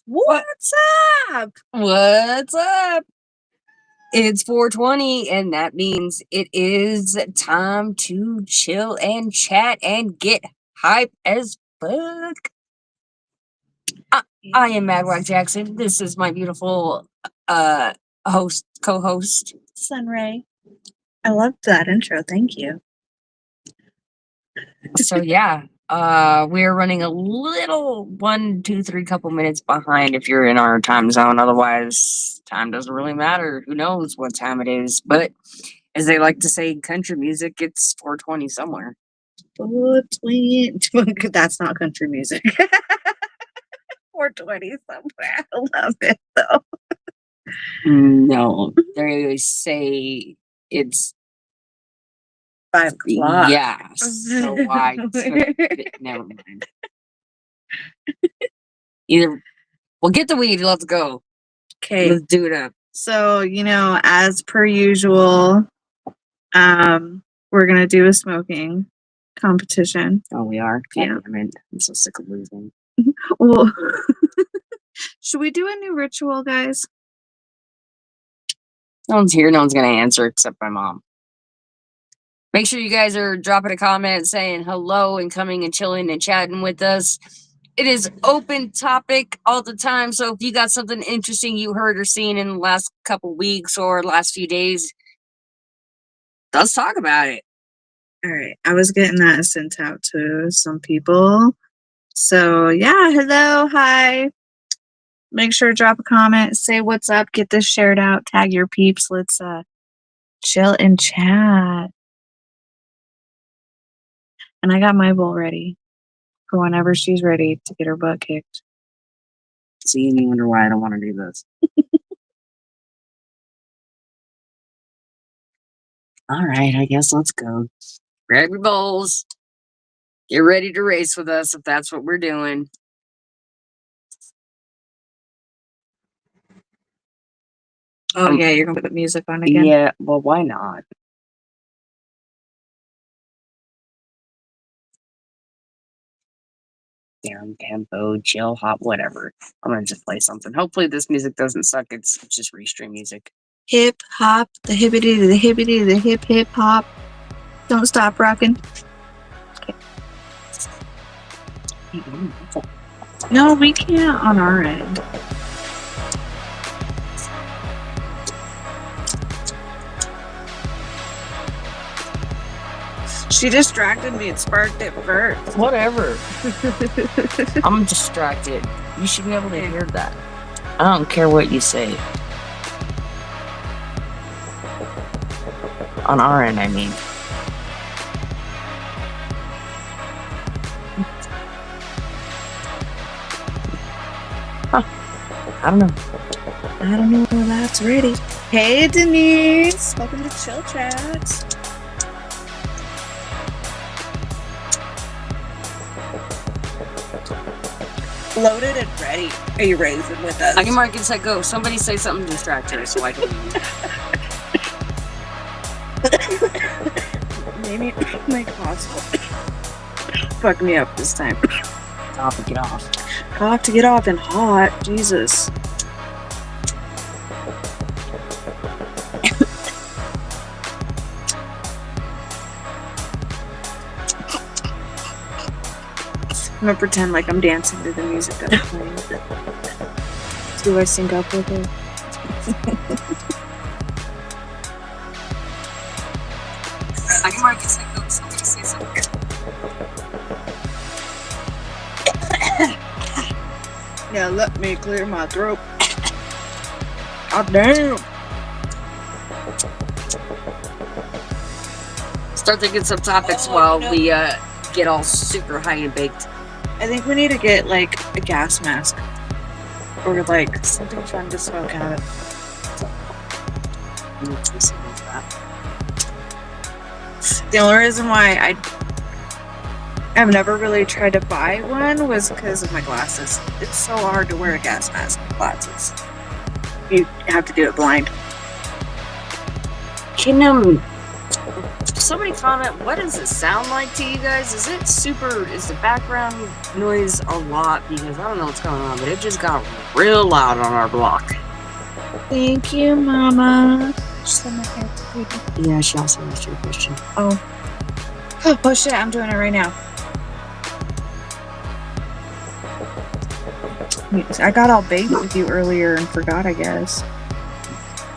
What's up? What's up? It's 4:20, and that means it is time to chill and chat and get hype as fuck. I am MadwackJackson. This is my beautiful co-host. SunRaye. I loved that intro. Thank you. So yeah, we're running a little 1, 2, 3 couple minutes behind if you're in our time zone. Otherwise, time doesn't really matter. Who knows what time it is? But as they like to say in country music, it's 4:20 somewhere. 420. That's not country music. 420 somewhere. I love it though. No, they always say it's 5 o'clock. Yeah, so I took it. Never mind. Either we'll get the weed. Let's go. Okay. Let's do it up. So, as per usual, we're gonna do a smoking competition. Oh, we are? Yeah. Damn it. I'm so sick of losing. Well, should we do a new ritual, guys? No one's here. No one's gonna answer except my mom. Make sure you guys are dropping a comment saying hello and coming and chilling and chatting with us. It is open topic all the time. So if you got something interesting you heard or seen in the last couple weeks or last few days, let's talk about it. All right. I was getting that sent out to some people. So yeah, hello, hi. Make sure to drop a comment, say what's up, get this shared out, tag your peeps. Let's chill and chat. And I got my bowl ready for whenever she's ready to get her butt kicked. See, and you wonder why I don't want to do this. All right, I guess let's go. Grab your bowls. Get ready to race with us if that's what we're doing. Oh, yeah, you're going to put music on again? Yeah, well, why not? Down tempo, chill, hop, whatever. I'm gonna just play something. Hopefully this music doesn't suck. It's just restream music. Hip hop, the hippity to the hippity to the hip hop. Don't stop rocking. Okay. No, we can't on our end. She distracted me. It sparked it first. Whatever. I'm distracted. You should be able to hear that. I don't care what you say. On our end, I mean. Huh. I don't know. I don't know when that's ready. Hey, Denise. Welcome to Chill Chat. Loaded and ready. Are you raising with us? I can mark and set go. Somebody say something to distract her so I can. Maybe make it possible. Fuck me up this time. Off and get off. Hot to get off and hot. Jesus. I'm gonna pretend like I'm dancing to the music that's playing. Do I sync up with it? I can mark and set go. Somebody say something. Now let me clear my throat. God damn. Start thinking some topics while we get all super high and baked. I think we need to get like a gas mask or like something fun to smoke out of. The only reason why I've never really tried to buy one was because of my glasses. It's so hard to wear a gas mask with glasses. You have to do it blind. Can Somebody comment, what does it sound like to you guys? Is the background noise a lot? Because I don't know what's going on, but it just got real loud on our block. Thank you, Mama. Yeah, she also asked you a question. Oh. Oh shit, I'm doing it right now. I got all baked with you earlier and forgot, I guess.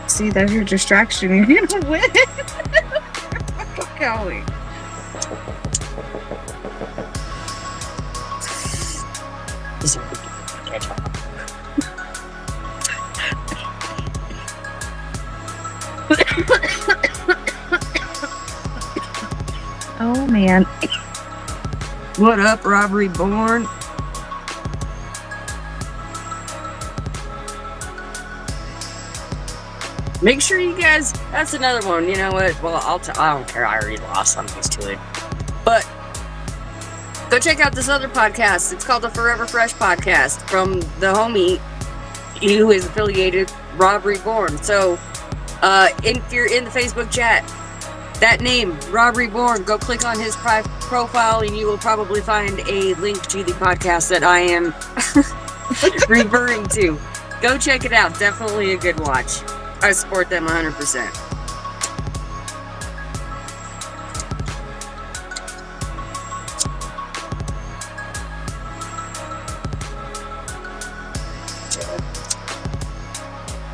See, that's your distraction. You're gonna win. Keep going. Oh man. What up, Robbery Born? Make sure you guys, that's another one, you know what, well, I don't care, I already lost, I'm used to it. But, go check out this other podcast, it's called the Forever Fresh Podcast, from the homie who is affiliated, Rob Reborn. So, if you're in the Facebook chat, that name, Rob Reborn, go click on his profile and you will probably find a link to the podcast that I am referring to. Go check it out, definitely a good watch. I support them 100%.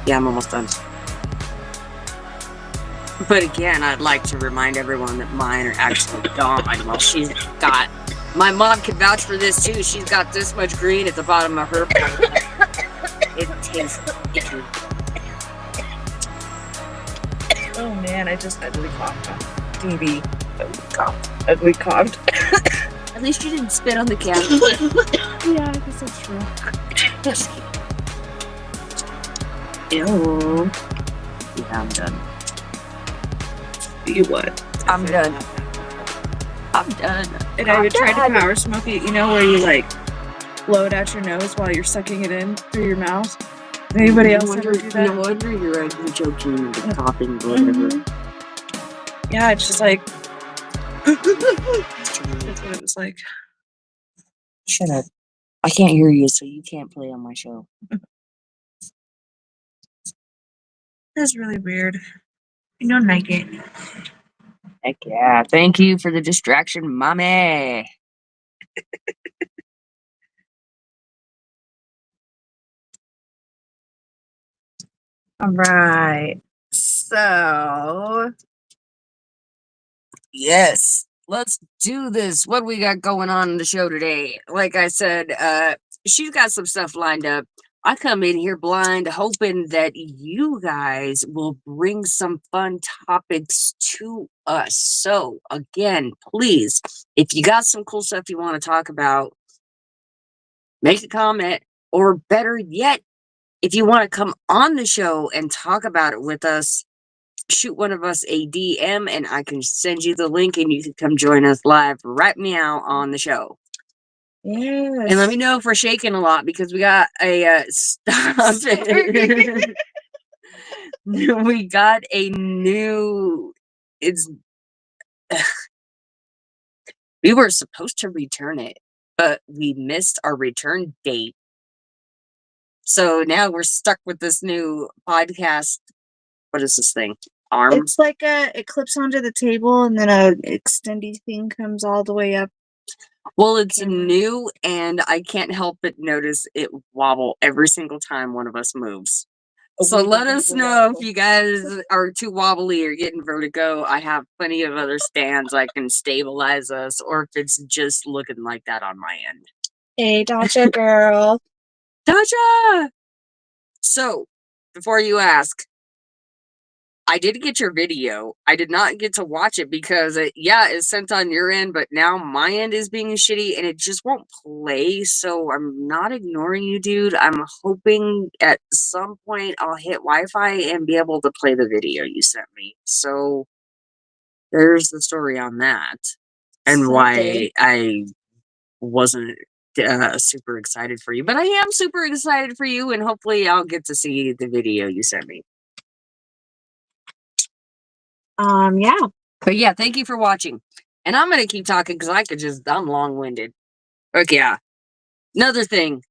Yeah, I'm almost done. But again, I'd like to remind everyone that mine are actually gone. Well, she's got... My mom can vouch for this too. She's got this much green at the bottom of her bowl. It tastes icky. Oh man, I just ugly coughed. DB. Ugly coughed. At least you didn't spit on the camera. Yeah, I guess that's true. Ew. Yeah, I'm done. You what? I'm done. I'm done. And I would try to power smoke it, you know, where you like blow it out your nose while you're sucking it in through your mouth. Anybody else ever do that? No wonder you're joking, coughing, whatever. Yeah, it's just like... That's what it was like. Shut up. I can't hear you, so you can't play on my show. That's really weird. You don't like it. Heck yeah. Thank you for the distraction, mommy. All right. So... Yes. Let's do this. What we got going on in the show today? Like I said, she's got some stuff lined up. I come in here blind, hoping that you guys will bring some fun topics to us. So, again, please, if you got some cool stuff you want to talk about, make a comment, or better yet, if you want to come on the show and talk about it with us, shoot one of us a DM and I can send you the link and you can come join us live right meow on the show. Yes. And let me know if we're shaking a lot because we got a stop it. We got a new we were supposed to return it, but we missed our return date. So now we're stuck with this new podcast. What is this thing? Arm? It's like it clips onto the table and then a extendy thing comes all the way up. Well, it's new and I can't help but notice it wobble every single time one of us moves. So let us know if you guys are too wobbly or getting vertigo. I have plenty of other stands I can stabilize us, or if it's just looking like that on my end. Hey, Dasha girl. Dasha! So, before you ask, I did get your video. I did not get to watch it because, it's sent on your end, but now my end is being shitty and it just won't play. So I'm not ignoring you, dude. I'm hoping at some point I'll hit Wi-Fi and be able to play the video you sent me. So there's the story on that and why I wasn't super excited for you. But I am super excited for you and hopefully I'll get to see the video you sent me. Yeah. But yeah, thank you for watching. And I'm going to keep talking because I'm long-winded. Okay, yeah. Another thing.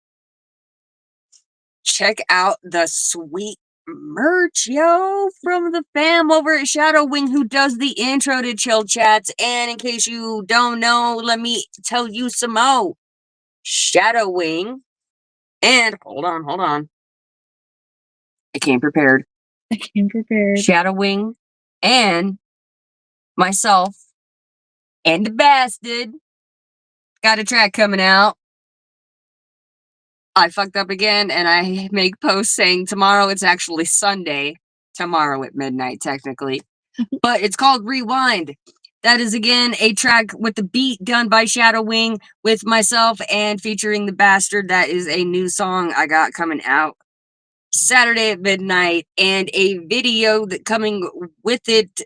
Check out the sweet merch, yo, from the fam over at Shadow Wing who does the intro to Chill Chats. And in case you don't know, let me tell you some more. Shadow Wing. And hold on. I came prepared. Shadow Wing and myself and the bastard got a track coming out. I fucked up again and I make posts saying tomorrow. It's actually Sunday. Tomorrow at midnight, technically. But it's called Rewind. That is, again, a track with the beat done by Shadow Wing with myself and featuring the bastard. That is a new song I got coming out Saturday at midnight, and a video that coming with it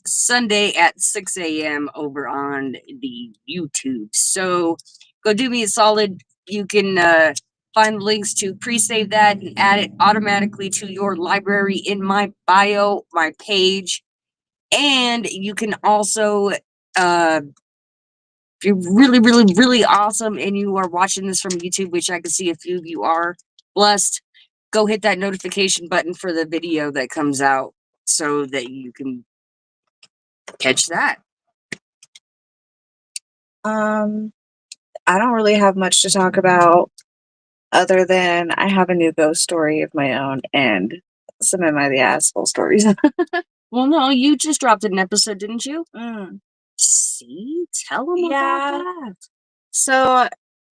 Sunday at 6 a.m. over on the YouTube. So go do me a solid. You can find links to pre-save that and add it automatically to your library in my bio, my page. And you can also, if you're really, really, really awesome and you are watching this from YouTube, which I can see a few of you are blessed, go hit that notification button for the video that comes out so that you can catch that. I don't really have much to talk about other than I have a new ghost story of my own and some Am I the Asshole stories. Well, no, you just dropped an episode, didn't you? Mm. See? Tell them about that. So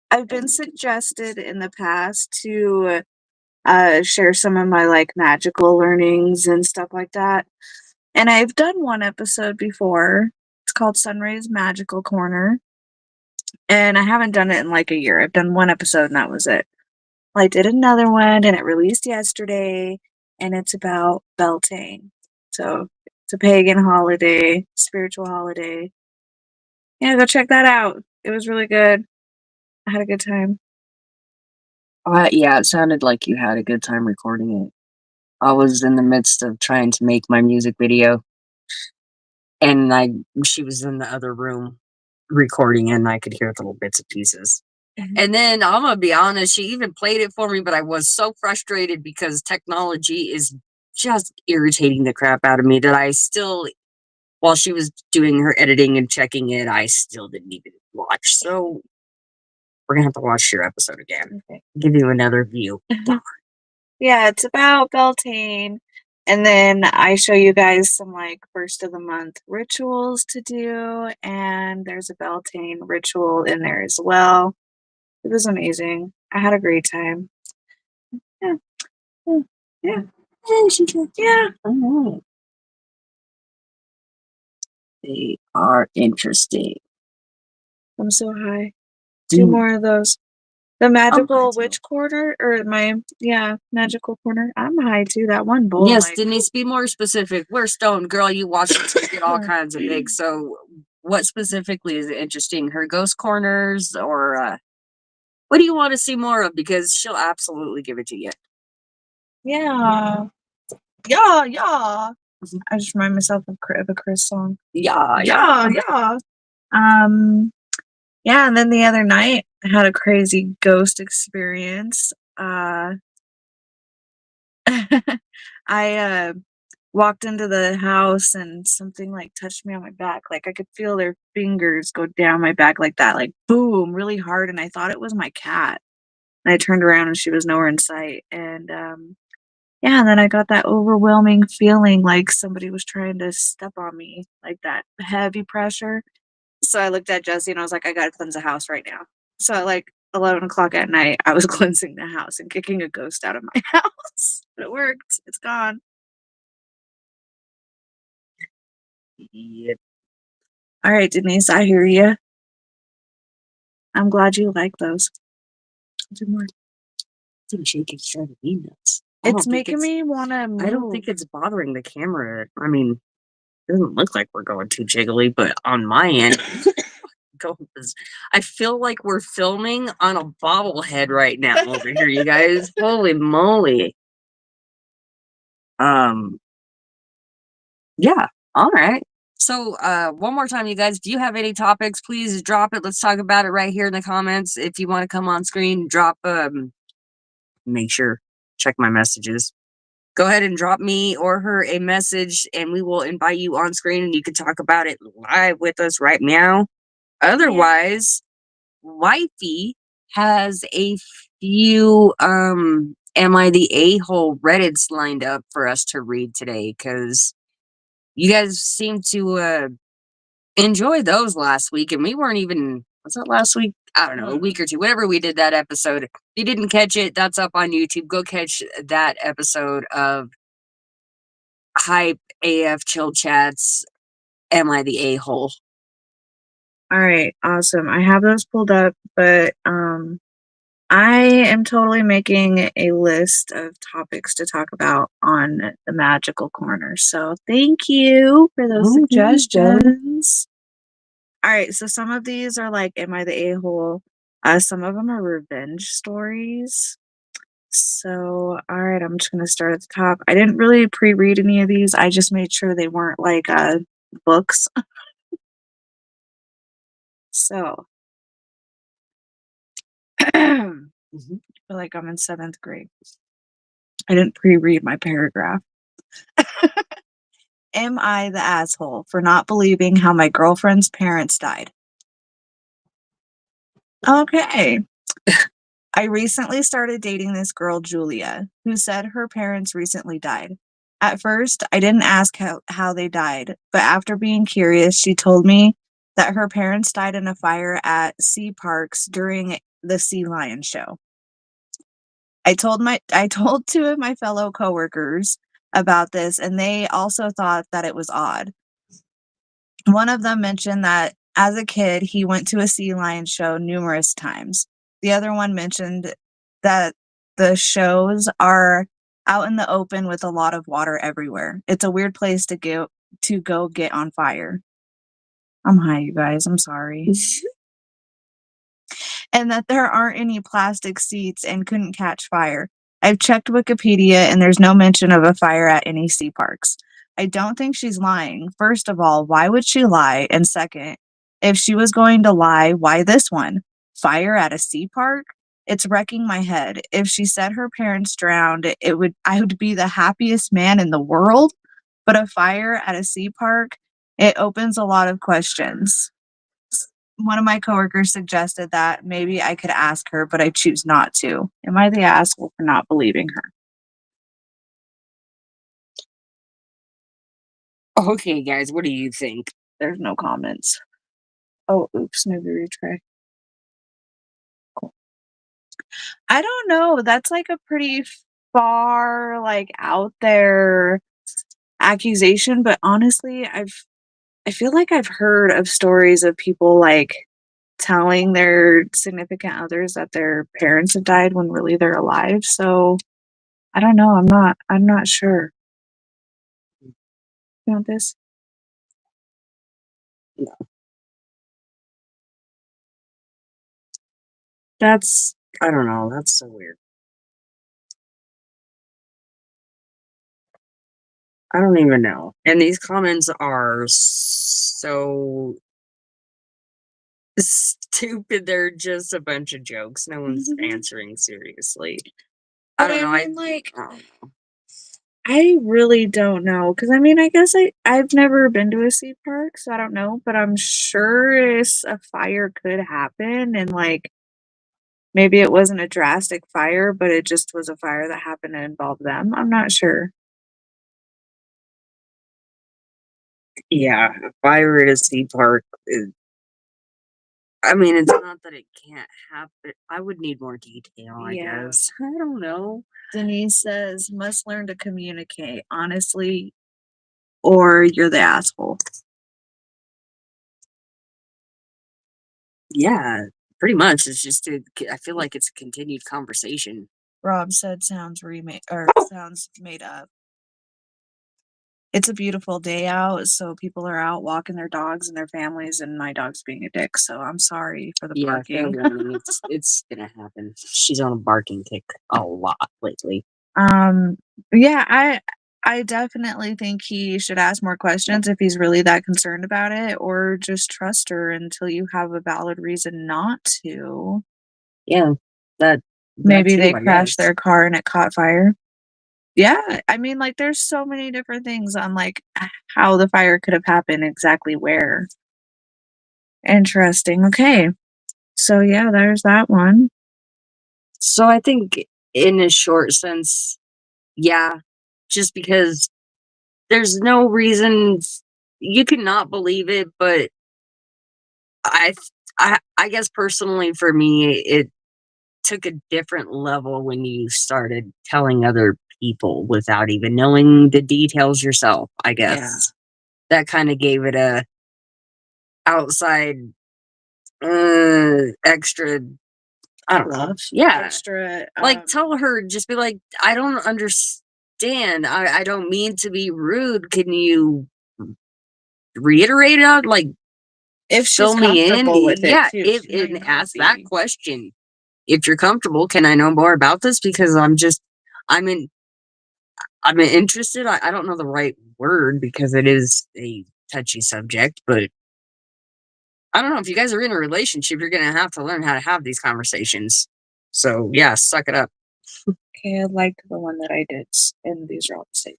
I've been suggested in the past to share some of my like magical learnings and stuff like that. And I've done one episode before. It's called SunRaye's Magical Corner. And I haven't done it in like a year. I've done one episode and that was it. I did another one and it released yesterday, and it's about Beltane. So it's a pagan holiday, spiritual holiday. Yeah, go check that out. It was really good. I had a good time. Yeah, it sounded like you had a good time recording it. I was in the midst of trying to make my music video, and she was in the other room recording, and I could hear little bits and pieces. And then I'm gonna be honest, she even played it for me, but I was so frustrated because technology is just irritating the crap out of me that I still, while she was doing her editing and checking it, I still didn't even watch. So we're gonna have to watch your episode again. Okay. Give you another view. Yeah, it's about Beltane. And then I show you guys some like first of the month rituals to do. And there's a Beltane ritual in there as well. It was amazing. I had a great time. Yeah. Yeah. Yeah. Oh, they are interesting. I'm so high. Do more of those. The magical witch corner, or magical corner. I'm high too. That one bowl. Yes, Denise, be more specific. We're stoned, girl. You watch it get all kinds of big. So, what specifically is interesting? Her ghost corners, or what do you want to see more of? Because she'll absolutely give it to you. Yeah. I just remind myself of a Chris song. Yeah. Yeah, and then the other night I had a crazy ghost experience. I walked into the house and something like touched me on my back. Like I could feel their fingers go down my back like that, like boom, really hard. And I thought it was my cat. And I turned around and she was nowhere in sight. And and then I got that overwhelming feeling like somebody was trying to step on me, like that heavy pressure. So I looked at Jesse and I was like, I gotta cleanse the house right now. So at like 11 o'clock at night, I was cleansing the house and kicking a ghost out of my house. But it worked. It's gone. Yep. All right, Denise, I hear you. I'm glad you like those. Do more. It's shaking straight to be nuts. It's making me want to move. I don't think it's bothering the camera. I mean, it doesn't look like we're going too jiggly, but on my end, I feel like we're filming on a bobblehead right now over here, you guys. Holy moly. Yeah, all right. So, one more time, you guys, if you have any topics, please drop it. Let's talk about it right here in the comments. If you want to come on screen, drop, make sure, check my messages. Go ahead and drop me or her a message, and we will invite you on screen, and you can talk about it live with us right now. Otherwise, Wifey has a few, Am I the A-hole Reddits lined up for us to read today, because you guys seem to, enjoy those last week, and we weren't even, was that last week? I don't know, a week or two, whenever we did that episode. If you didn't catch it, that's up on YouTube. Go catch that episode of Hype AF Chill Chats. Am I the A-hole? All right, awesome. I have those pulled up, but I am totally making a list of topics to talk about on the magical corner. So thank you for those suggestions. All right, so some of these are like, am I the a-hole? Some of them are revenge stories. So, all right, I'm just gonna start at the top. I didn't really pre-read any of these. I just made sure they weren't like books. So, I feel like I'm in 7th grade. I didn't pre-read my paragraph. Am I the asshole for not believing how my girlfriend's parents died? Okay. I recently started dating this girl, Julia, who said her parents recently died. At first, I didn't ask how they died, but after being curious, she told me that her parents died in a fire at Sea Parks during the Sea Lion show. I told two of my fellow coworkers about this, and they also thought that it was odd. One of them mentioned that as a kid, he went to a sea lion show numerous times. The other one mentioned that the shows are out in the open with a lot of water everywhere. It's a weird place to go get on fire. I'm high, you guys. I'm sorry. And that there aren't any plastic seats and couldn't catch fire. I've checked Wikipedia and there's no mention of a fire at any sea parks. I don't think she's lying. First of all, why would she lie? And second, if she was going to lie, why this one? Fire at a sea park? It's wrecking my head. If she said her parents drowned, I would be the happiest man in the world. But a fire at a sea park, it opens a lot of questions. One of my coworkers suggested that maybe I could ask her, but I choose not to. Am I the asshole for not believing her? Okay, guys, what do you think? There's no comments. Oh, oops, maybe retry. Cool. I don't know. That's like a pretty far, like out there accusation, but honestly, I feel like I've heard of stories of people like telling their significant others that their parents have died when really they're alive. So I don't know. I'm not sure. You want this? No. That's, I don't know, that's so weird. I don't even know. And these comments are so stupid. They're just a bunch of jokes. No one's answering seriously. I don't know. I really don't know because I mean I guess I've never been to a sea park, so I don't know, but I'm sure a fire could happen and like maybe it wasn't a drastic fire, but it just was a fire that happened to involve them. I'm not sure. Yeah, a fire at a sea park is, I mean, it's not that it can't happen. I would need more detail, I guess. I don't know. Denise says, must learn to communicate, honestly, or you're the asshole. Yeah, pretty much. It's just, I feel like it's a continued conversation. Rob said sounds made up. It's a beautiful day out, so people are out walking their dogs and their families, and my dog's being a dick, so I'm sorry for the barking. Yeah, it's gonna happen. She's on a barking kick a lot lately. Yeah, I definitely think he should ask more questions if he's really that concerned about it, or just trust her until you have a valid reason not to. Yeah, that Maybe too, they I crashed guess. their car and it caught fire. Yeah, I mean, like, there's so many different things on, like, how the fire could have happened, exactly where. Interesting, okay. So, yeah, there's that one. So I think in a short sense, yeah, just because there's no reason you could not believe it, but I I guess personally for me, it took a different level when you started telling other people without even knowing the details yourself, I Yeah. guess. That kinda gave it a outside, extra I don't know. Love. Yeah. Extra, Like, tell her, just be like, "I don't understand. I don't mean to be rude. Can you reiterate it? Like, if she's fill me in?" comfortable with it Yeah, too, if she might and not ask that be. question. If you're comfortable, can I know more about this? Because I'm in I'm interested. I don't know the right word because it is a touchy subject, but I don't know. If you guys are in a relationship, you're gonna have to learn how to have these conversations. So yeah, suck it up. Okay, I liked the one that I did, and these are all the same.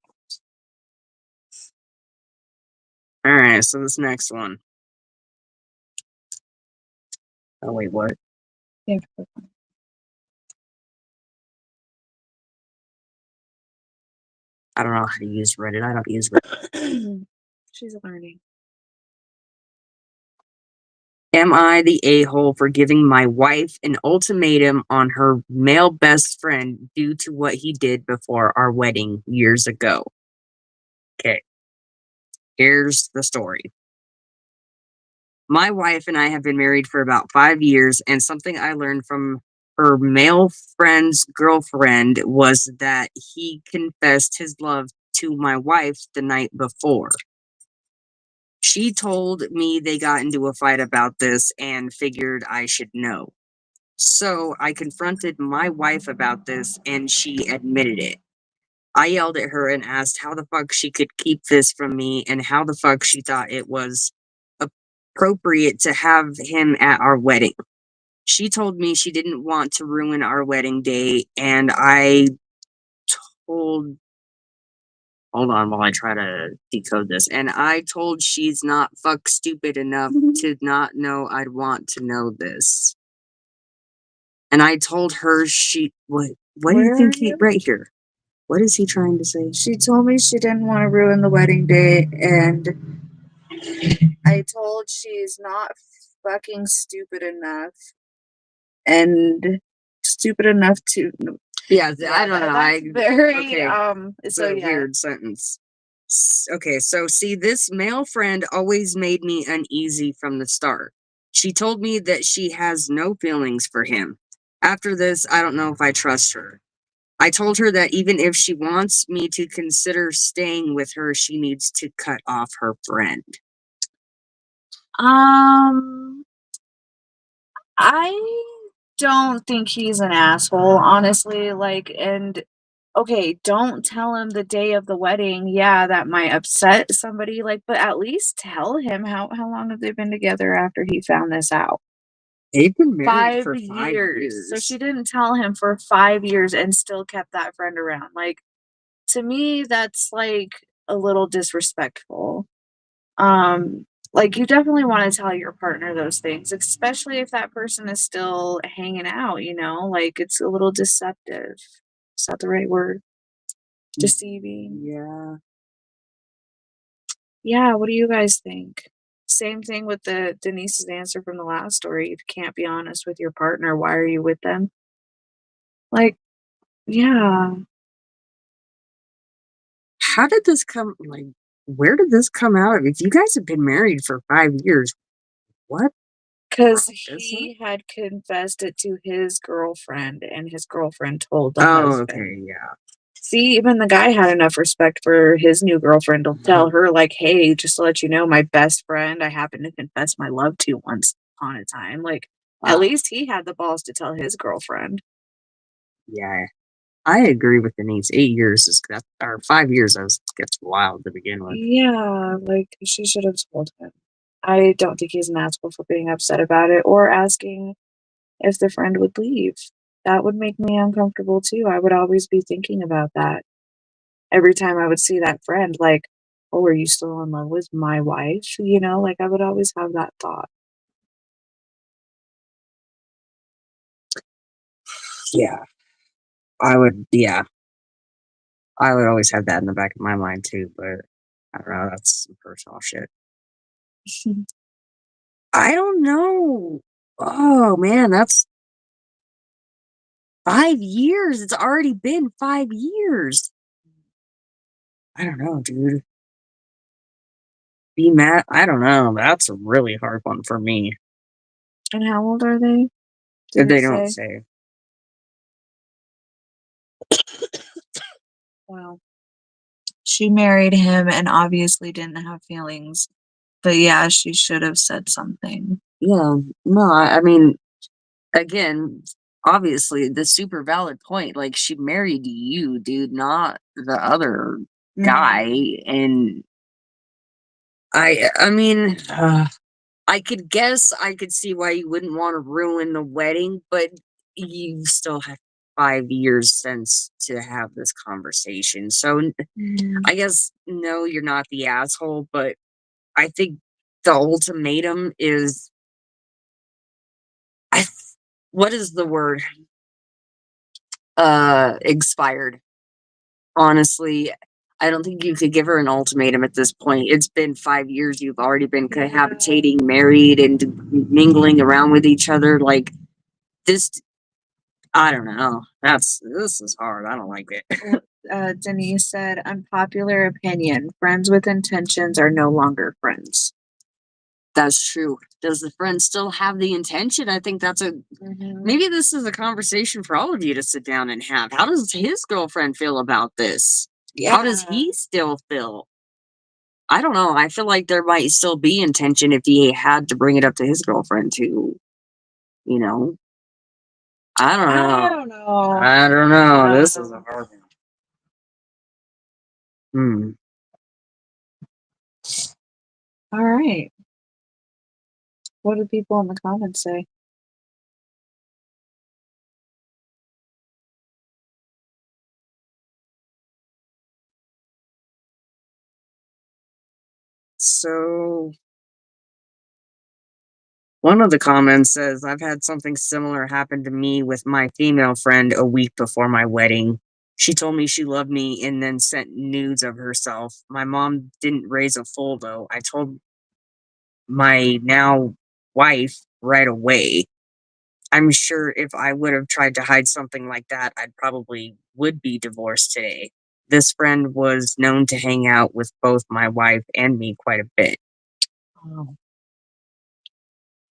All right, so this next one. Oh wait, what? Yeah. I don't know how to use Reddit. I don't use Reddit. She's learning. Am I the a-hole for giving my wife an ultimatum on her male best friend due to what he did before our wedding years ago? Okay, here's the story. My wife and I have been married for about 5 years, and something I learned from her male friend's girlfriend was that he confessed his love to my wife the night before. She told me they got into a fight about this and figured I should know. So I confronted my wife about this and she admitted it. I yelled at her and asked how the fuck she could keep this from me and how the fuck she thought it was appropriate to have him at our wedding. She told me she didn't want to ruin our wedding day, and I told hold on while I try to decode this. And I told she's not fuck stupid enough to not know I'd want to know this. And I told her what do you Where are think he you? right here? What is he trying to say? She told me she didn't want to ruin the wedding day, and I told she's not fucking stupid enough and stupid enough to. Yeah, Yeah, I don't know. that's very Okay, it's so a yeah. weird sentence. Okay, so see, this male friend always made me uneasy from the start. She told me that she has no feelings for him. After this, I don't know if I trust her. I told her that even if she wants me to consider staying with her, she needs to cut off her friend. Um, I don't think he's an asshole, honestly. Like, and okay, don't tell him the day of the wedding. Yeah, that might upset somebody. Like, but at least tell him how long have they been together after he found this out? They've been married Five for 5 years. So years. she didn't tell him for 5 years and still kept that friend around. Like, to me, that's like a little disrespectful. Like, you definitely want to tell your partner those things, especially if that person is still hanging out, like it's a little deceptive. Is that the right word? Deceiving. Yeah. Yeah, what do you guys think? Same thing with the Denise's answer from the last story. If you can't be honest with your partner, why are you with them? Like, yeah. How did this come like where did this come out of? If you guys have been married for 5 years, what? Because Is it? he had confessed it to his girlfriend, and his girlfriend told the Oh, husband. okay, yeah. See, even the guy had enough respect for his new girlfriend to tell her, like, "Hey, just to let you know, my best friend, I happened to confess my love to once upon a time." Like, at Wow. least he had the balls to tell his girlfriend. Yeah. I agree with Denise. 8 years or 5 years gets wild to begin with. Yeah, like, she should have told him. I don't think he's an asshole for being upset about it or asking if the friend would leave. That would make me uncomfortable too. I would always be thinking about that. Every time I would see that friend, like, "Oh, are you still in love with my wife?" You know, like, I would always have that thought. Yeah, I would. Yeah, I would always have that in the back of my mind too. But I don't know. That's some personal shit. I don't know. Oh man, that's 5 years. It's already been 5 years. I don't know, dude. Be mad. I don't know. That's a really hard one for me. And how old are they? If Did they it don't say? say. Wow. She married him and obviously didn't have feelings. But yeah, she should have said something. Yeah, no, I mean, again, obviously, the super valid point. Like, she married you, dude, not the other guy. And I mean, I could guess, I could see why you wouldn't want to ruin the wedding, but you still have 5 years since to have this conversation. So I guess no, you're not the asshole, but I think the ultimatum is I what is the word? Expired. Honestly, I don't think you could give her an ultimatum at this point. It's been 5 years. You've already been cohabitating, married, and mingling around with each other. Like this, I don't know. This is hard. I don't like it. Denise said, unpopular opinion. Friends with intentions are no longer friends. That's true. Does the friend still have the intention? I think that's maybe this is a conversation for all of you to sit down and have. How does his girlfriend feel about this? How does he still feel? I don't know. I feel like there might still be intention if he had to bring it up to his girlfriend too. You know, I don't know. I don't know. I don't know. This is a hard one. Hmm. All right. What do people in the comments say? So one of the comments says, I've had something similar happen to me with my female friend a week before my wedding. She told me she loved me and then sent nudes of herself. My mom didn't raise a fool, though. I told my now wife right away. I'm sure if I would have tried to hide something like that, I'd probably would be divorced today. This friend was known to hang out with both my wife and me quite a bit. Oh.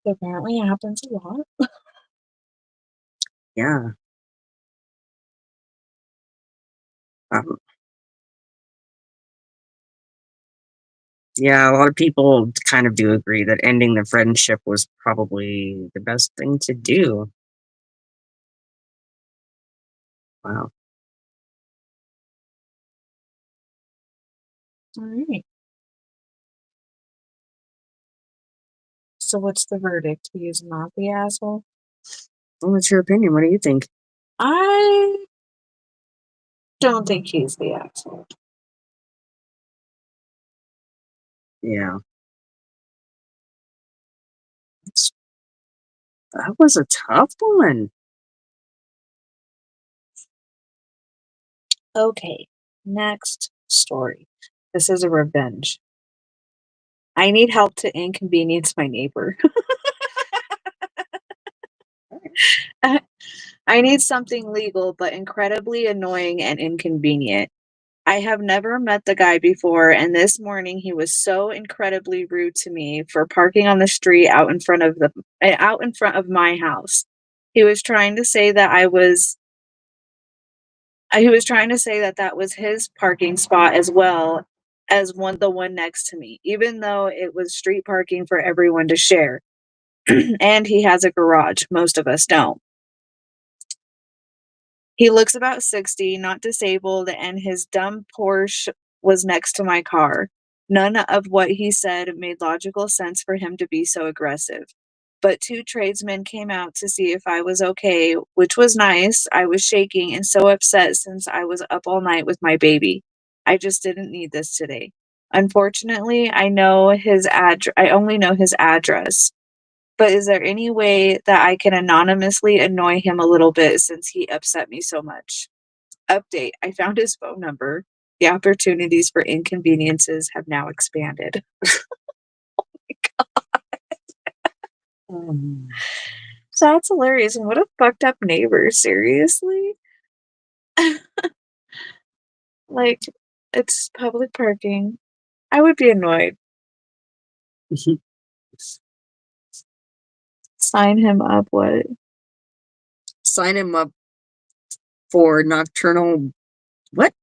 Apparently it happens a lot. Yeah. Um, yeah, a lot of people kind of do agree that ending the friendship was probably the best thing to do. Wow. All right. So what's the verdict? He is not the asshole? Well, what's your opinion? What do you think? I don't think he's the asshole. Yeah. That was a tough one. Okay. Next story. This is a revenge. I need help to inconvenience my neighbor. I need something legal but incredibly annoying and inconvenient. I have never met the guy before, and this morning he was so incredibly rude to me for parking on the street out in front of my house. He was trying to say that that was his parking spot as well as the one next to me, even though it was street parking for everyone to share. And he has a garage. Most of us don't. He looks about 60, not disabled, and his dumb Porsche was next to my car. None of what he said made logical sense for him to be so aggressive. But two tradesmen came out to see if I was okay, which was nice. I was shaking and so upset since I was up all night with my baby. I just didn't need this today. Unfortunately, I only know his address. But is there any way that I can anonymously annoy him a little bit since he upset me so much? Update: I found his phone number. The opportunities for inconveniences have now expanded. So that's hilarious. And what a fucked up neighbor, seriously? Like, it's public parking. I would be annoyed. Sign him up, what? Sign him up for nocturnal. What?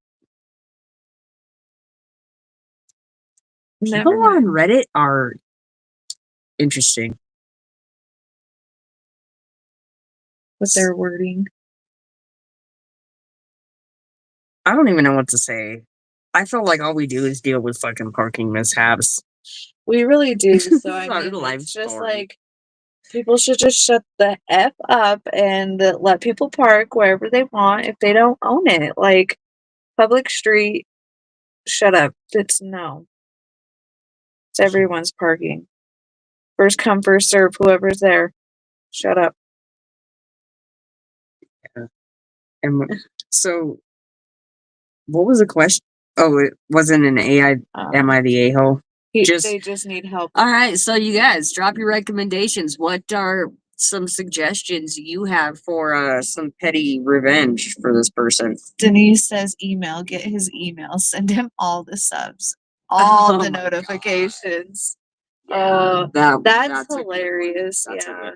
Never People on mind. Reddit are interesting. With their wording. I don't even know what to say. I feel like all we do is deal with fucking parking mishaps. We really do. So, I It's not mean, a life it's just story. like, people should just shut the F up and let people park wherever they want if they don't own it. Like, public street, shut up. It's no. It's everyone's parking. First come, first serve, whoever's there. Shut up. And so, what was the question? Oh, it wasn't an AI. Am I the a-hole? They just need help. All right, so you guys drop your recommendations. What are some suggestions you have for some petty revenge for this person? Denise says email. Get his email. Send him all the subs. All the notifications. Yeah, that's hilarious. Yeah.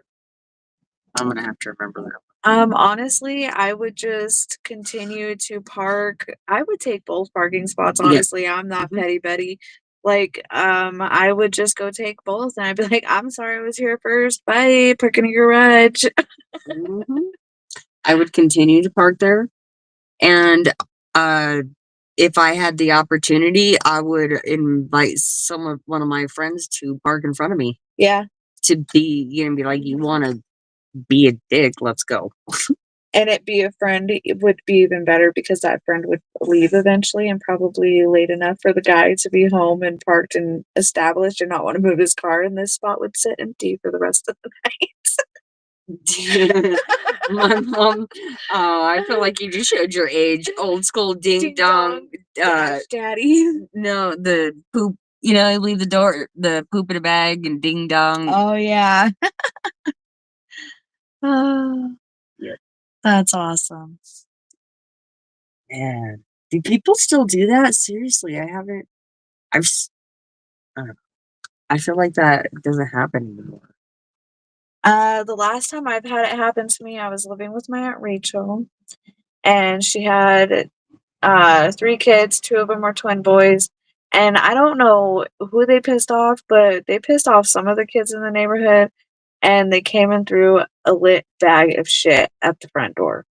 I'm gonna have to remember that. Honestly, I would just continue to park. I would take both parking spots, honestly. I'm not petty Betty. Like, I would just go take both and I'd be like, I'm sorry I was here first. Bye. Park in your garage. I would continue to park there. And if I had the opportunity, I would invite one of my friends to park in front of me. Yeah. To be like, you want to be a dick, let's go. And it be a friend, it would be even better because that friend would leave eventually and probably late enough for the guy to be home and parked and established and not want to move his car, and this spot would sit empty for the rest of the night. My mom, I feel like you just showed your age. Old school ding dong, daddy. No, the poop. You leave the poop in a bag, and ding dong. Oh yeah. Yeah. That's awesome. Man, do people still do that? Seriously, I haven't. I don't know. I feel like that doesn't happen anymore. The last time I've had it happen to me, I was living with my Aunt Rachel, and she had 3 kids. 2 of them were twin boys, and I don't know who they pissed off, but they pissed off some of the kids in the neighborhood, and they came and threw a lit bag of shit at the front door.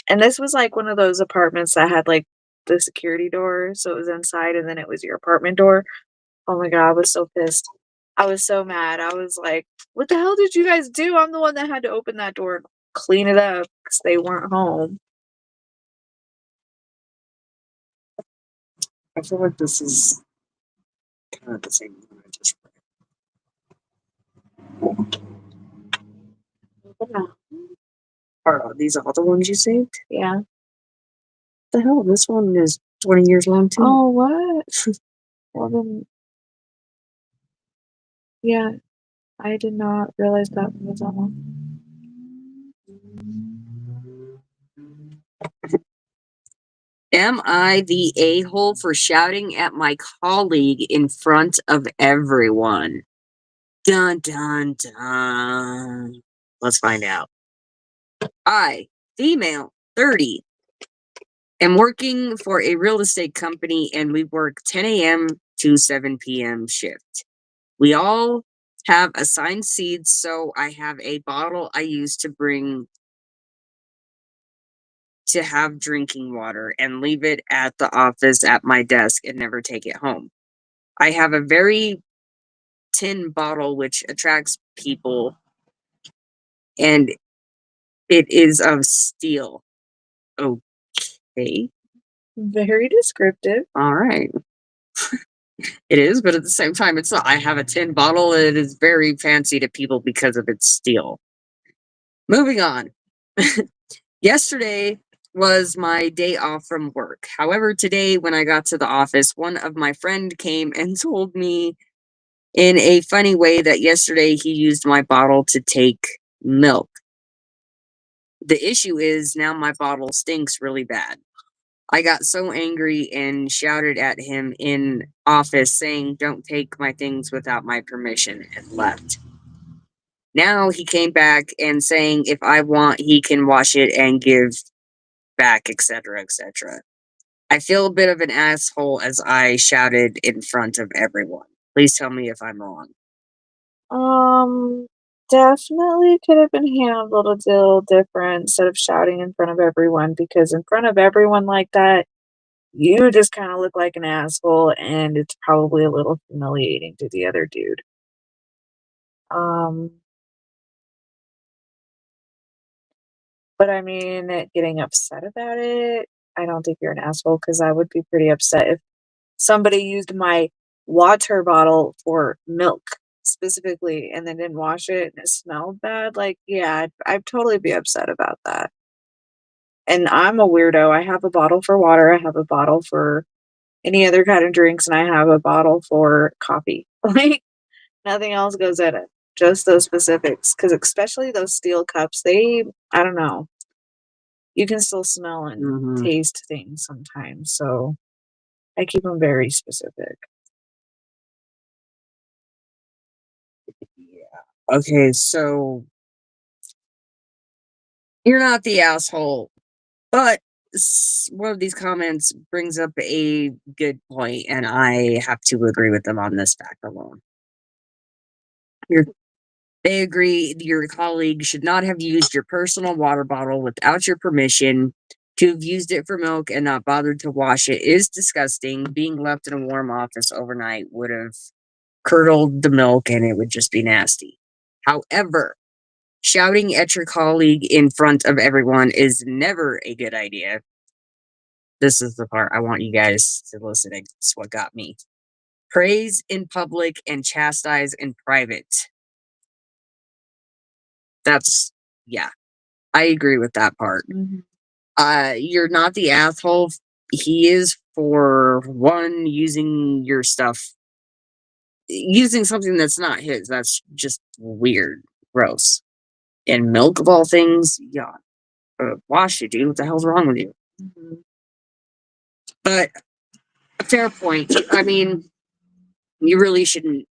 And this was like one of those apartments that had like the security door, so it was inside and then it was your apartment door. Oh my god, I was so pissed. I was so mad. I was like, "What the hell did you guys do? I'm the one that had to open that door and clean it up because they weren't home." I feel like this is kind of the same one I just read. Are these all the ones you saved? Yeah. The hell, this one is 20 years long too. Oh, what? Well then, yeah, I did not realize that was that one. Am I the a-hole for shouting at my colleague in front of everyone? Dun dun dun. Let's find out. I, female, 30, am working for a real estate company and we work 10 a.m. to 7 p.m. shift. We all have assigned seats, so I have a bottle I use to bring to have drinking water and leave it at the office at my desk and never take it home. I have a very tin bottle which attracts people, and it is of steel. Okay. Very descriptive. All right. It is, but at the same time, it's not. I have a tin bottle. It is very fancy to people because of its steel. Moving on. Yesterday was my day off from work. However, today when I got to the office, one of my friend came and told me in a funny way that yesterday he used my bottle to take milk. The issue is now my bottle stinks really bad. I got so angry and shouted at him in office saying, "Don't take my things without my permission," and left. Now he came back and saying if I want, he can wash it and give back, etc., etc. I feel a bit of an asshole as I shouted in front of everyone. Please tell me if I'm wrong. Definitely could have been handled a little different instead of shouting in front of everyone, because in front of everyone like that, you just kind of look like an asshole and it's probably a little humiliating to the other dude. Um, but I mean, getting upset about it, I don't think you're an asshole, because I would be pretty upset if somebody used my water bottle for milk specifically and then didn't wash it and it smelled bad. Like, yeah, I'd totally be upset about that. And I'm a weirdo. I have a bottle for water, I have a bottle for any other kind of drinks, and I have a bottle for coffee. Like, nothing else goes in it. Just those specifics. Because especially those steel cups, I don't know. You can still smell and Mm-hmm. taste things sometimes. So I keep them very specific. Yeah. Okay, so you're not the asshole, but one of these comments brings up a good point, and I have to agree with them on this fact alone. You're They agree your colleague should not have used your personal water bottle without your permission. To have used it for milk and not bothered to wash it is disgusting. Being left in a warm office overnight would have curdled the milk and it would just be nasty. However, shouting at your colleague in front of everyone is never a good idea. This is the part I want you guys to listen to. It's what got me. Praise in public and chastise in private. That's, yeah, I agree with that part. Mm-hmm. You're not the asshole. He is, for one, using something that's not his. That's just weird, gross. And milk of all things, yeah. Wash it, dude. What the hell's wrong with you? Mm-hmm. But a fair point. I mean, you really shouldn't.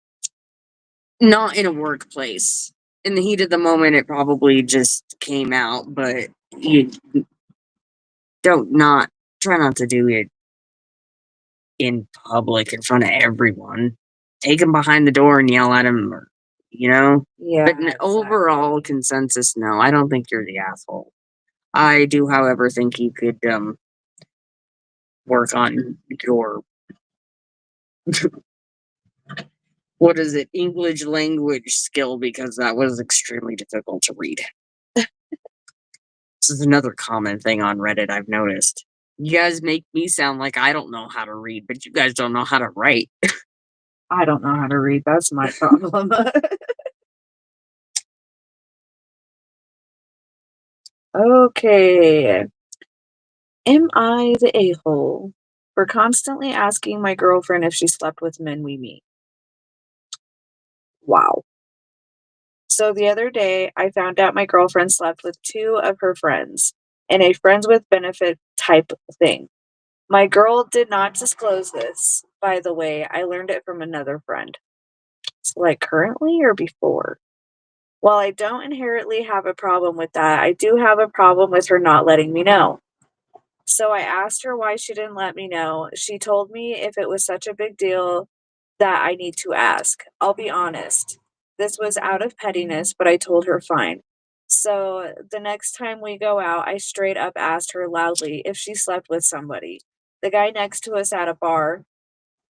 Not in a workplace. In the heat of the moment, it probably just came out, but you don't not try not to do it in public in front of everyone. Take him behind the door and yell at him, or, you know? Yeah, But an overall exactly. consensus, no, I don't think you're the asshole. I do, however, think you could work on your what is it, English language skill, because that was extremely difficult to read. This is another common thing on Reddit I've noticed. You guys make me sound like I don't know how to read, but you guys don't know how to write. I don't know how to read. That's my problem. Okay. Am I the a-hole for constantly asking my girlfriend if she slept with men we meet? Wow. So the other day, I found out my girlfriend slept with two of her friends in a friends with benefit type thing. My girl did not disclose this, by the way. I learned it from another friend. So, like, currently or before? While I don't inherently have a problem with that, I do have a problem with her not letting me know. So I asked her why she didn't let me know. She told me if it was such a big deal that I need to ask. I'll be honest. This was out of pettiness, but I told her fine. So the next time we go out, I straight up asked her loudly if she slept with somebody. The guy next to us at a bar,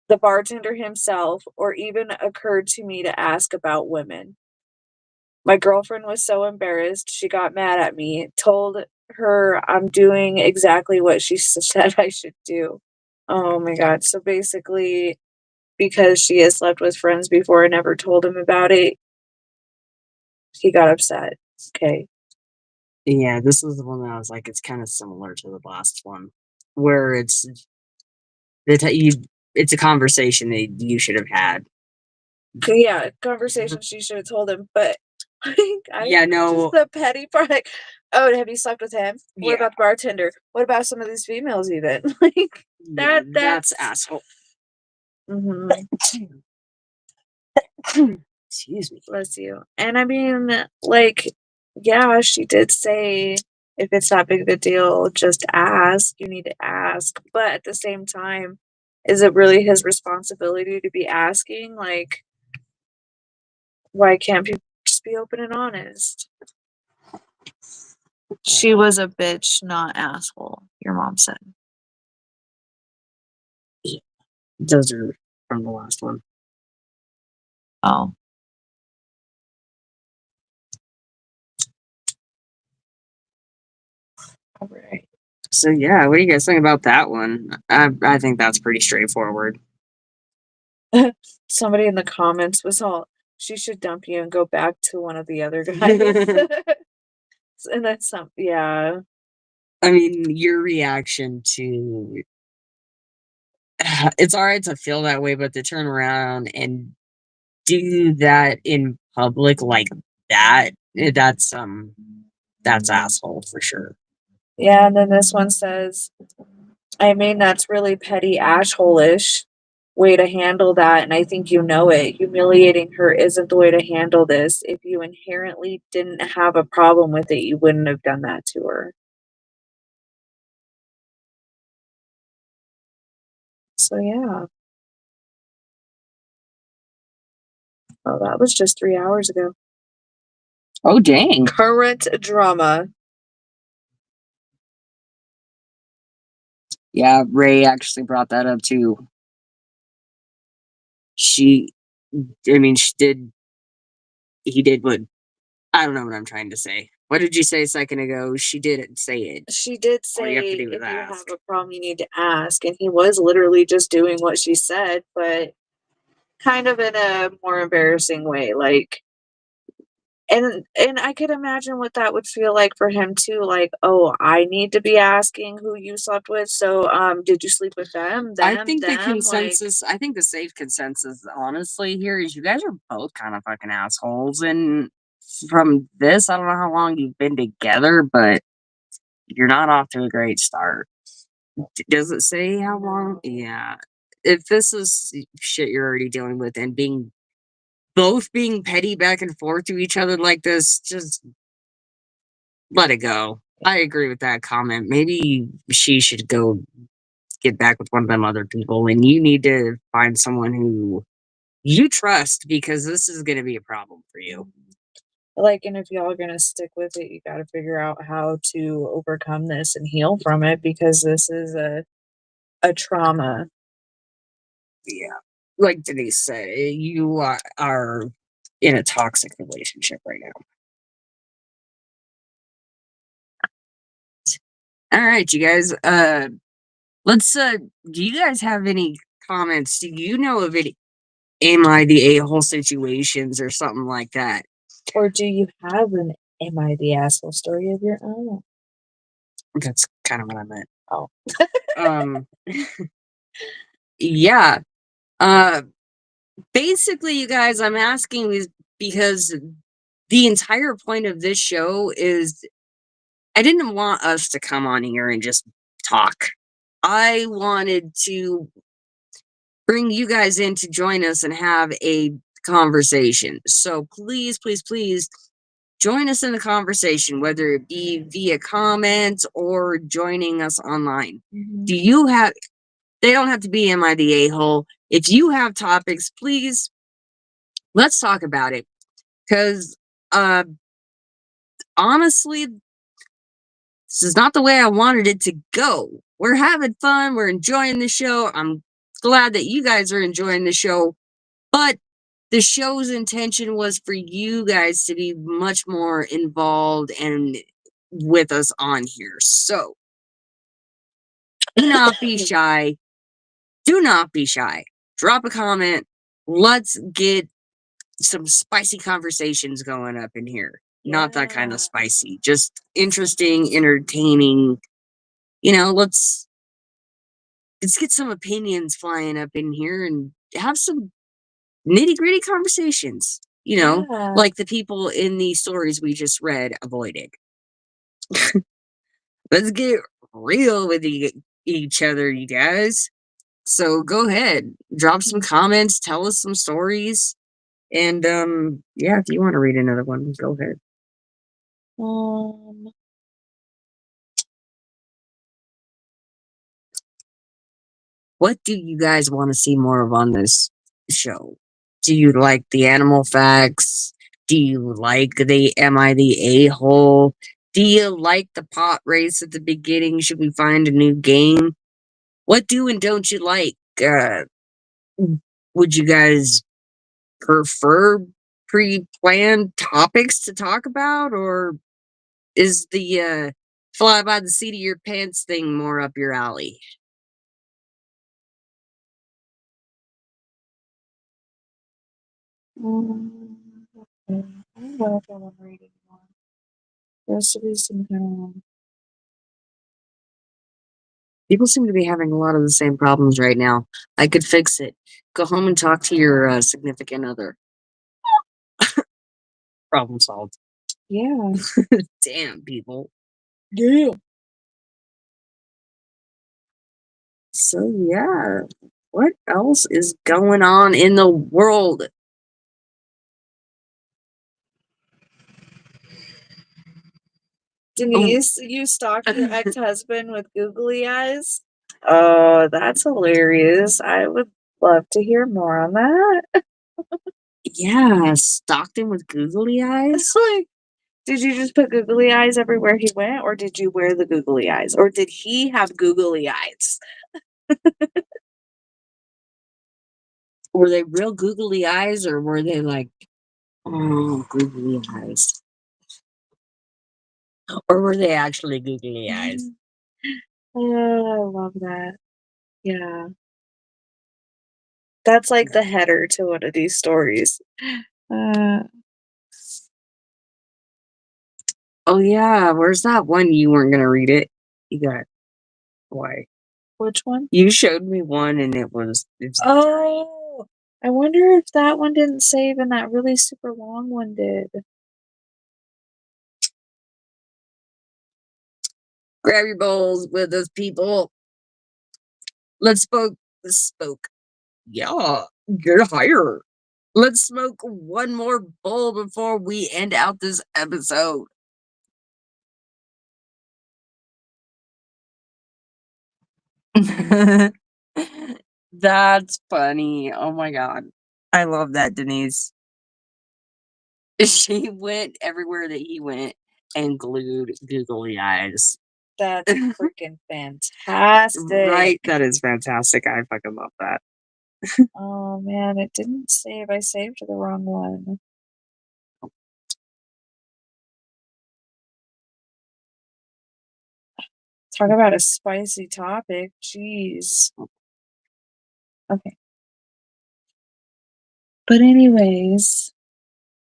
the bartender himself, or even occurred to me to ask about women. My girlfriend was so embarrassed, she got mad at me, told her I'm doing exactly what she said I should do. Oh my god. So basically, because she has slept with friends before and never told him about it, he got upset. Okay. Yeah, this is the one that I was like, it's kind of similar to the last one, where it's it's a conversation that you should have had. Yeah, conversation she should have told him, but Yeah, just no, the petty part, like, "Oh, have you slept with him? What yeah, about the bartender? What about some of these females even?" Like, yeah, that's that's asshole. Mhm. Excuse me. Bless you. And I mean, like, yeah, she did say if it's that big of a deal, just ask. You need to ask. But at the same time, is it really his responsibility to be asking? Like, why can't people just be open and honest? She was a bitch, not asshole, your mom said. Those are from the last one. Oh. All right. So yeah, what do you guys think about that one? I think that's pretty straightforward. Somebody in the comments was all, she should dump you and go back to one of the other guys. And that's yeah. I mean, your reaction to it's alright to feel that way, but to turn around and do that in public like that, that's asshole for sure. Yeah, and then this one says, I mean, that's really petty ashhole-ish way to handle that, and I think you know it. Humiliating her isn't the way to handle this. If you inherently didn't have a problem with it, you wouldn't have done that to her. So yeah. Oh, that was just 3 hours ago. Oh dang. Current drama. Yeah, Ray actually brought that up too. She I mean he did what I don't know what I'm trying to say. What did you say a second ago? She didn't say it. She did All you have to say, do is if you have ask. a problem, you need to ask, and he was literally just doing what she said, but kind of in a more embarrassing way, like, and I could imagine what that would feel like for him too, like, "Oh, I need to be asking who you slept with, so, did you sleep with them, I them, think the them?" Like, consensus, I think the safe consensus, honestly, here is you guys are both kind of fucking assholes. And from this, I don't know how long you've been together, but you're not off to a great start. Does it say how long? Yeah. If this is shit you're already dealing with and both being petty back and forth to each other like this, just let it go. I agree with that comment. Maybe she should go get back with one of them other people, and you need to find someone who you trust because this is going to be a problem for you. and if y'all are gonna stick with it, you gotta figure out how to overcome this and heal from it because this is a trauma. Yeah. Like Denise said, you are in a toxic relationship right now. All right, you guys. Let's do you guys have any comments? Do you know of any am I the a-hole situations or something like that? Or do you have an "Am I the asshole" story of your own? That's kind of what I meant. Oh. Um yeah. Uh basically, you guys, I'm asking these because the entire point of this show is I didn't want us to come on here and just talk. I wanted to bring you guys in to join us and have a conversation. So please, please, please join us in the conversation, whether it be via comments or joining us online. Do you have, they don't have to be Am I the A-hole? If you have topics, please, let's talk about it. Because honestly, this is not the way I wanted it to go. We're having fun. We're enjoying the show. I'm glad that you guys are enjoying the show. But the show's intention was for you guys to be much more involved and with us on here. So do not be shy. Do not be shy. Drop a comment. Let's get some spicy conversations going up in here. Not that kind of Yeah. spicy, just interesting, entertaining. Let's get some opinions flying up in here and have some nitty-gritty conversations. Yeah. Like the people in the stories we just read avoided. Let's get real with each other, you guys. So go ahead, drop some comments, tell us some stories. And yeah, if you want to read another one, go ahead. What do you guys want to see more of on this show? Do you like the animal facts? Do you like the am I the a-hole? Do you like the pot race at the beginning? Should we find a new game? What do and don't you like? Would you guys prefer pre-planned topics to talk about, or is the fly by the seat of your pants thing more up your alley? I don't know if I'm reading more. There has to be some kind of. People seem to be having a lot of the same problems right now. I could fix it. Go home and talk to your significant other. Problem solved. Yeah. Damn, people. Yeah. So, yeah. What else is going on in the world? Denise, you stalked your ex-husband with googly eyes? Oh, that's hilarious. I would love to hear more on that. Yeah, stalked him with googly eyes. It's like, did you just put googly eyes everywhere he went, or did you wear the googly eyes? Or did he have googly eyes? Were they real googly eyes, or were they like, oh, googly eyes? Or were they actually googly eyes? Oh, I love that. Yeah. That's like the header to one of these stories. Oh, yeah. Where's that one you weren't going to read it? You got why? Which one? You showed me one and it's Oh, I wonder if that one didn't save and that really super long one did. grab your bowls with us, people. Let's spoke. Yeah, get higher. Let's smoke one more bowl before we end out this episode. That's funny. Oh my god. I love that, Denise. She went everywhere that he went and glued googly eyes. That's freaking fantastic. Right? That is fantastic. I fucking love that. Oh man, it didn't save. I saved the wrong one. Talk about a spicy topic. Jeez. Okay. But anyways,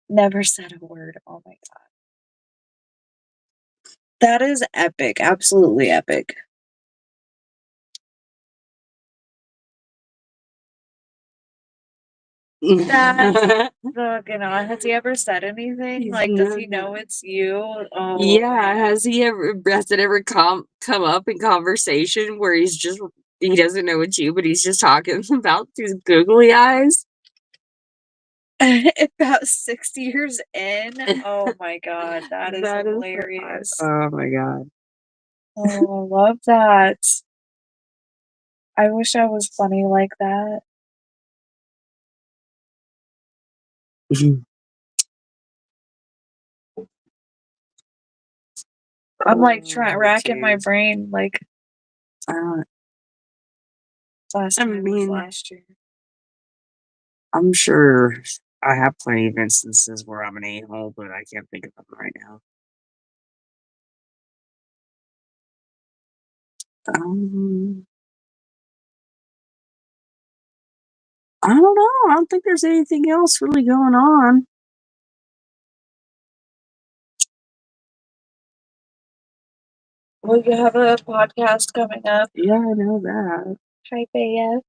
never said a word. Oh my god. That is epic. Absolutely epic. That's fucking on. Has he ever said anything? Like, does he know it's you? Oh, yeah. Has it ever come up in conversation where he doesn't know it's you, but he's just talking about his googly eyes? about 6 years in. Oh my god, that is hilarious. Oh my god. Oh, I love that. I wish I was funny like that. I'm like racking my brain like last time was last year. I'm sure I have plenty of instances where I'm an a-hole, but I can't think of them right now. I don't know. I don't think there's anything else really going on. Well, you have a podcast coming up. Yeah, I know that. Hype AF.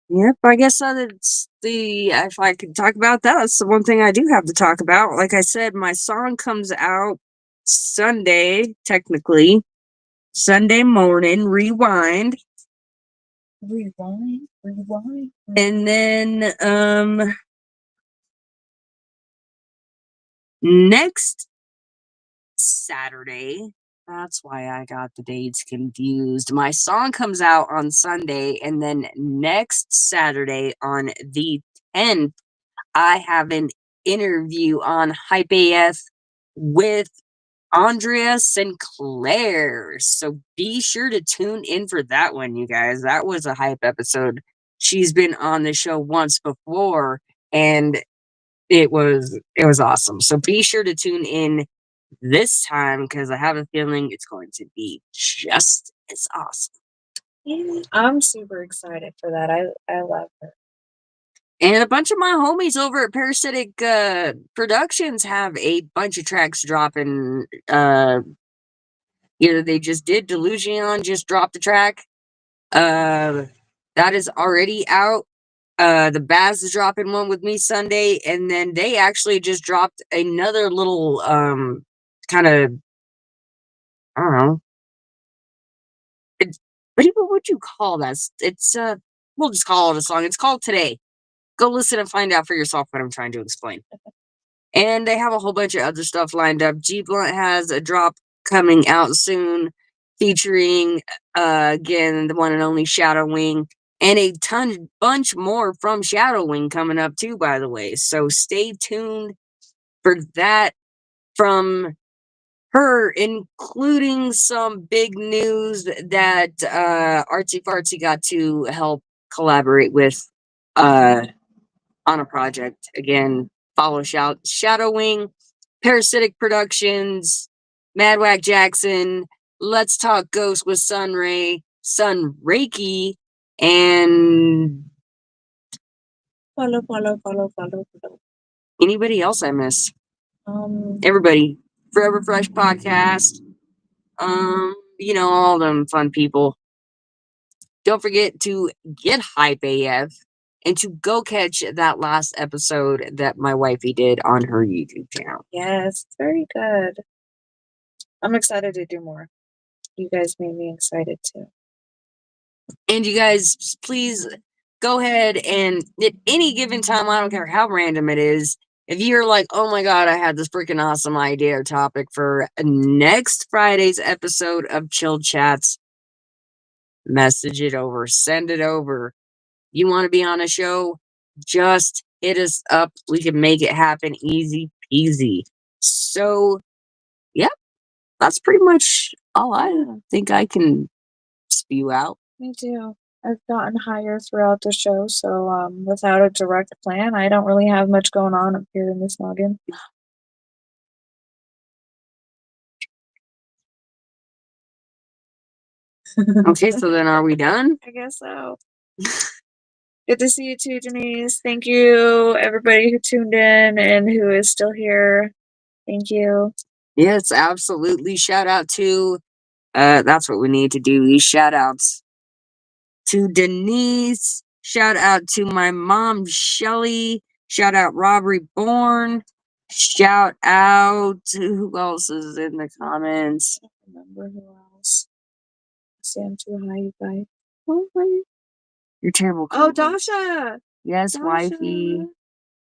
Yep, I guess that's if I could talk about that, that's the one thing I do have to talk about. Like I said, my song comes out Sunday, technically. Sunday morning, rewind. Rewind. And then next Saturday, that's why I got the dates confused. My song comes out on Sunday, and then next Saturday on the 10th, I have an interview on Hype AF with Andrea Sinclair. So be sure to tune in for that one, you guys. That was a hype episode. She's been on the show once before, and it was awesome. So be sure to tune in this time because I have a feeling it's going to be just as awesome. Yeah, I'm super excited for that. I love her. And a bunch of my homies over at Parasitic Productions have a bunch of tracks dropping. Either they just did Delusion, just dropped a track. That is already out. The Baz is dropping one with me Sunday, and then they actually just dropped another little kind of, I don't know. What would you call that? It's we'll just call it a song. It's called Today. Go listen and find out for yourself what I'm trying to explain. And they have a whole bunch of other stuff lined up. G Blunt has a drop coming out soon, featuring again the one and only Shadow Wing, and a bunch more from Shadow Wing coming up too, by the way. So stay tuned for that from her, including some big news that Artsy Fartsy got to help collaborate with on a project. Again, follow Shadow Wing, Parasitic Productions, MadwackJackson, Let's Talk Ghost with SunRaye, SunRaiki, and Follow. anybody else I miss. Um, Everybody. Forever Fresh Podcast. All them fun people. Don't forget to get Hype AF and to go catch that last episode that my wifey did on her YouTube channel. yes, it's very good. I'm excited to do more. You guys made me excited too. And you guys, please go ahead and at any given time, I don't care how random it is, if you're like, oh my God, I had this freaking awesome idea or topic for next Friday's episode of Chill Chats, message it over, send it over. You want to be on a show? Just hit us up. We can make it happen easy peasy. So, yep, that's pretty much all I think I can spew out. Me too. I've gotten higher throughout the show, so without a direct plan, I don't really have much going on up here in this noggin. Okay, so then are we done? I guess so. Good to see you too, Denise. Thank you, everybody who tuned in and who is still here. Thank you. Yes, absolutely. Shout out to, that's what we need to do. These shout outs to Denise. Shout out to my mom, Shelly. Shout out Rob Reborn. Shout out to who else is in the comments? I don't remember who else. Say I'm too high, you guys. Oh, my. You're terrible. Oh, Dasha. Yes, Dasha. wifey.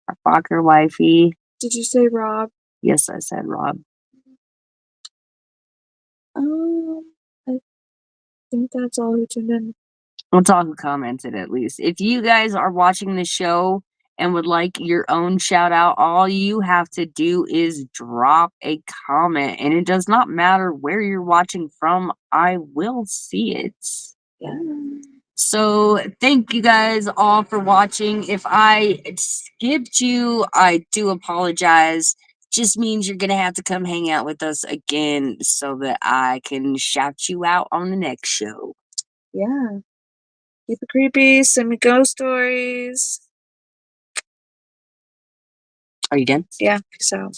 Our Fokker wifey. Did you say Rob? Yes, I said Rob. I think that's all who tuned in. That's all who commented, at least. If you guys are watching the show and would like your own shout out, all you have to do is drop a comment. And it does not matter where you're watching from, I will see it. Yeah. So thank you guys all for watching. If I skipped you, I do apologize. Just means you're gonna have to come hang out with us again so that I can shout you out on the next show. Yeah. Keep it creepy. Send me ghost stories. Are you done? Yeah, peace out.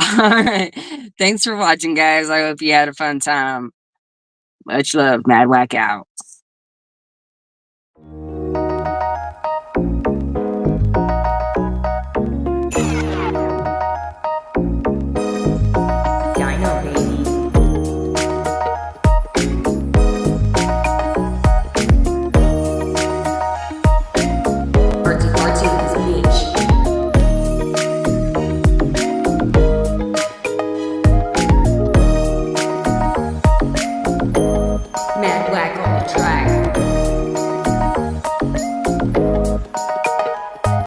Alright. Thanks for watching, guys. I hope you had a fun time. Much love. Madwack out.